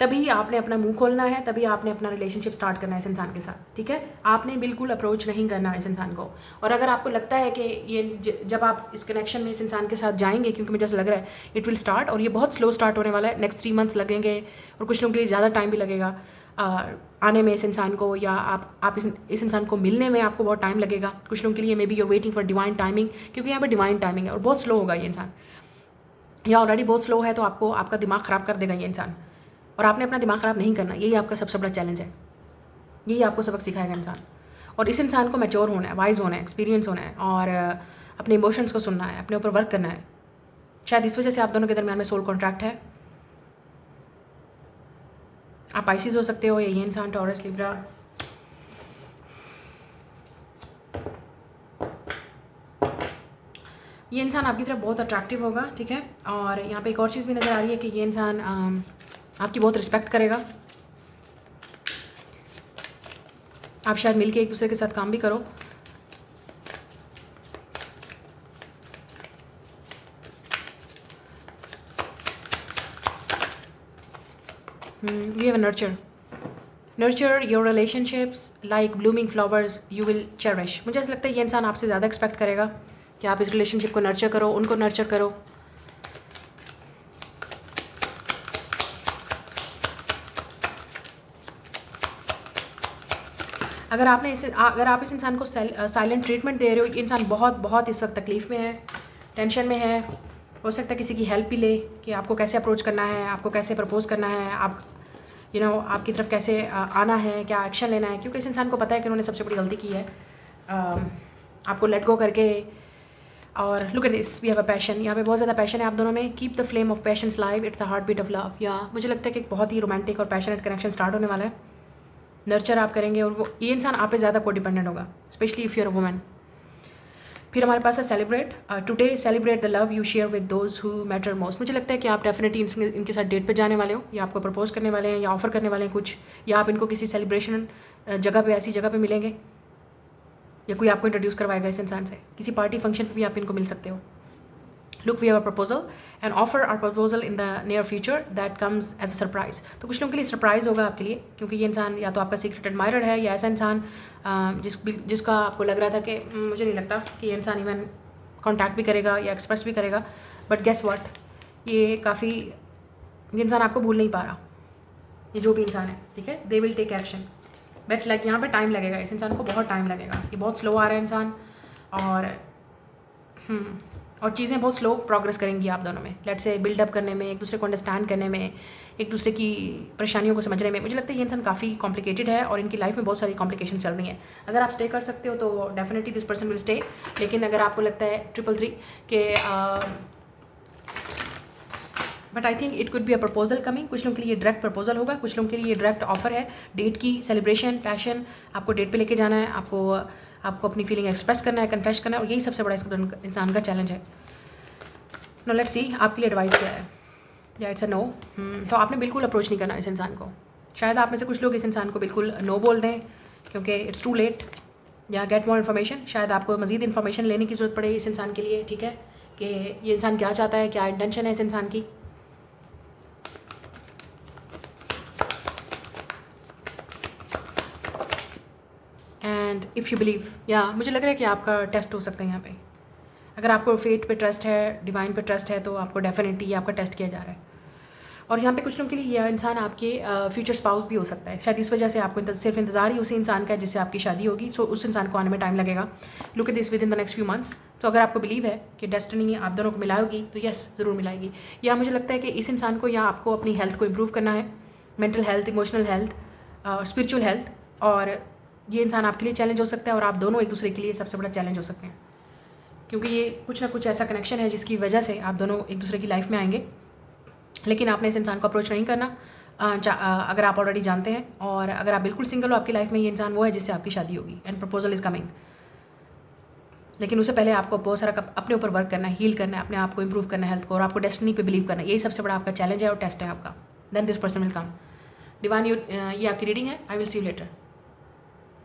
तभी आपने अपना मुंह खोलना है, तभी आपने अपना रिलेशनशिप स्टार्ट करना है इस इंसान के साथ, ठीक है। आपने बिल्कुल अप्रोच नहीं करना है इस इंसान को। और अगर आपको लगता है कि ये जब आप इस कनेक्शन में इस इंसान के साथ जाएंगे, क्योंकि मुझे ऐसा लग रहा है इट विल स्टार्ट, और ये बहुत स्लो स्टार्ट होने वाला है, नेक्स्ट 3 मंथ्स लगेंगे, और कुछ लोगों के लिए ज़्यादा टाइम भी लगेगा आने में इस इंसान को, या आप इस इंसान को मिलने में आपको बहुत टाइम लगेगा। कुछ लोगों के लिए may be you waiting for divine timing, क्योंकि यहाँ पर डिवाइन टाइमिंग है और बहुत स्लो होगा ये इंसान, या ऑलरेडी बहुत स्लो है, तो आपको आपका दिमाग ख़राब कर देगा ये इंसान, और आपने अपना दिमाग ख़राब नहीं करना। यही आपका सबसे बड़ा चैलेंज है, यही आपको सबक सिखाएगा इंसान। और इस इंसान को मैच्योर होना है, वाइज होना है, एक्सपीरियंस होना है, और अपने इमोशंस को सुनना है, अपने ऊपर वर्क करना है। शायद इस वजह से आप दोनों के दरमियान में सोल कॉन्ट्रैक्ट है। आप आइसिस हो सकते हो, या ये इंसान टॉरस लिब्रा। ये इंसान आपकी तरफ बहुत अट्रैक्टिव होगा, ठीक है। और यहाँ पे एक और चीज़ भी नज़र आ रही है कि ये इंसान आपकी बहुत रिस्पेक्ट करेगा। आप शायद मिलके एक दूसरे के साथ काम भी करो। We have a nurture your relationships like blooming flowers you will cherish। मुझे ऐसा लगता है ये इंसान आपसे ज़्यादा एक्सपेक्ट करेगा कि आप इस रिलेशनशिप को नर्चर करो, उनको नर्चर करो। अगर आप इस इंसान को साइलेंट ट्रीटमेंट दे रहे हो, ये इंसान बहुत बहुत इस वक्त तकलीफ़ में है, टेंशन में है। हो सकता है किसी की हेल्प भी ले कि आपको कैसे अप्रोच करना है, आपको कैसे प्रपोज करना है, आप आपकी तरफ कैसे आना है, क्या एक्शन लेना है, क्योंकि इस इंसान को पता है कि उन्होंने सबसे बड़ी गलती की है आपको लेट गो करके। और look at this, we have a passion. यहाँ पे बहुत ज़्यादा पैशन है आप दोनों में। Keep the flame of passions live, it's the heartbeat of love. या मुझे लगता है कि एक बहुत ही रोमांटिक और पैशनेट कनेक्शन स्टार्ट होने वाला है। नर्चर आप करेंगे, और वो ये इंसान आप पे ज़्यादा को डिपेंडेंट होगा, specially if you are a woman. फिर हमारे पास है celebrate. Today celebrate the love you share with those who matter most. मुझे लगता है कि आप डेफिनेटली इनके साथ डेट पे जाने वाले हो, या आपको प्रपोज करने वाले हैं, या ऑफर करने वाले हैं कुछ, या आप इनको किसी सेलिब्रेशन जगह पे, ऐसी जगह पे मिलेंगे, या कोई आपको इंट्रोड्यूस करवाएगा इस इंसान से। किसी पार्टी फंक्शन पे भी आप इनको मिल सकते हो। Look, we have a proposal and offer or proposal in the near future that comes as a surprise. तो कुछ लोगों के लिए सरप्राइज होगा आपके लिए, क्योंकि ये इंसान या तो आपका सीक्रेट एडमायरर है, या ऐसा इंसान जिसका आपको लग रहा था कि मुझे नहीं लगता कि ये इंसान इवन कॉन्टैक्ट भी करेगा या एक्सप्रेस भी करेगा, बट गेस व्हाट, ये इंसान आपको भूल नहीं पा रहा। ये जो भी इंसान है, ठीक है, they will take action, but like यहाँ पे टाइम लगेगा, इस इंसान को बहुत टाइम लगेगा। ये बहुत स्लो आ रहा है इंसान, और चीज़ें बहुत स्लो प्रोग्रेस करेंगी आप दोनों में। लेट्स से बिल्डअप करने में, एक दूसरे को अंडरस्टैंड करने में, एक दूसरे की परेशानियों को समझने में। मुझे लगता है ये इंसान काफ़ी कॉम्प्लिकेटेड है, और इनकी लाइफ में बहुत सारी कॉम्प्लिकेशन चल रही हैं। अगर आप स्टे कर सकते हो तो definitely this person will stay, लेकिन अगर आपको लगता है 333 के but I think it could be a proposal coming. कुछ लोगों के लिए डायरेक्ट प्रपोजल होगा, कुछ लोगों के लिए डायरेक्ट ऑफर है, डेट की, सेलिब्रेशन, पैशन, आपको डेट पे लेके जाना है, आपको अपनी फीलिंग एक्सप्रेस करना है, कन्फेस करना है, और यही सबसे बड़ा इस इंसान का चैलेंज है। नो लेट्स सी आपके लिए एडवाइस क्या है। या इट्स अ नो। तो आपने बिल्कुल अप्रोच नहीं करना इस इंसान को। शायद आप में से कुछ लोग इस इंसान को बिल्कुल नो बोल दें, क्योंकि इट्स टू लेट, या गेट मोर इन्फॉर्मेशन। शायद आपको मज़ीद इन्फॉर्मेशन लेने की ज़रूरत पड़े इस इंसान के लिए, ठीक है, कि ये इंसान क्या चाहता है, क्या इंटेंशन है इस इंसान की। एंड इफ़ यू बिलीव, या मुझे लग रहा है कि आपका टेस्ट हो सकता है यहाँ पे। अगर आपको फेट पे ट्रस्ट है, डिवाइन पे ट्रस्ट है, तो आपको डेफिनेटली आपका टेस्ट किया जा रहा है। और यहाँ पे कुछ लोगों के लिए यह इंसान आपके फ्यूचर स्पाउस भी हो सकता है। शायद इस वजह से आपको सिर्फ इंतज़ार ही उसी इंसान का है जिससे आपकी शादी होगी। सो उस इंसान को आने में टाइम लगेगा। Look at this with in the next few months. तो अगर आपको बिलीव है कि डेस्टिनी आप दोनों को मिलाएगी, तो यस, ज़रूर मिलाएगी। या मुझे लगता है कि इस इंसान को, या आपको अपनी हेल्थ को इम्प्रूव करना है, mental health, emotional health, spiritual health, और ये इंसान आपके लिए चैलेंज हो सकता है, और आप दोनों एक दूसरे के लिए सबसे बड़ा चैलेंज हो सकते हैं, क्योंकि ये कुछ ना कुछ ऐसा कनेक्शन है जिसकी वजह से आप दोनों एक दूसरे की लाइफ में आएंगे। लेकिन आपने इस इंसान को अप्रोच नहीं करना, अगर आप ऑलरेडी जानते हैं। और अगर आप बिल्कुल सिंगल हो, आपकी लाइफ में ये इंसान वो है जिससे आपकी शादी होगी, एंड प्रपोजल इज़ कमिंग। लेकिन उससे पहले आपको बहुत सारा अपने ऊपर वर्क करना है, हील करना है, अपने आप को इंप्रूव करना है, हेल्थ को, और आपको डेस्टिनी पे बिलीव करना है। यही सबसे बड़ा आपका चैलेंज है और टेस्ट है आपका। Then this person will come. Divine, ये आपकी रीडिंग है। I will see you letter.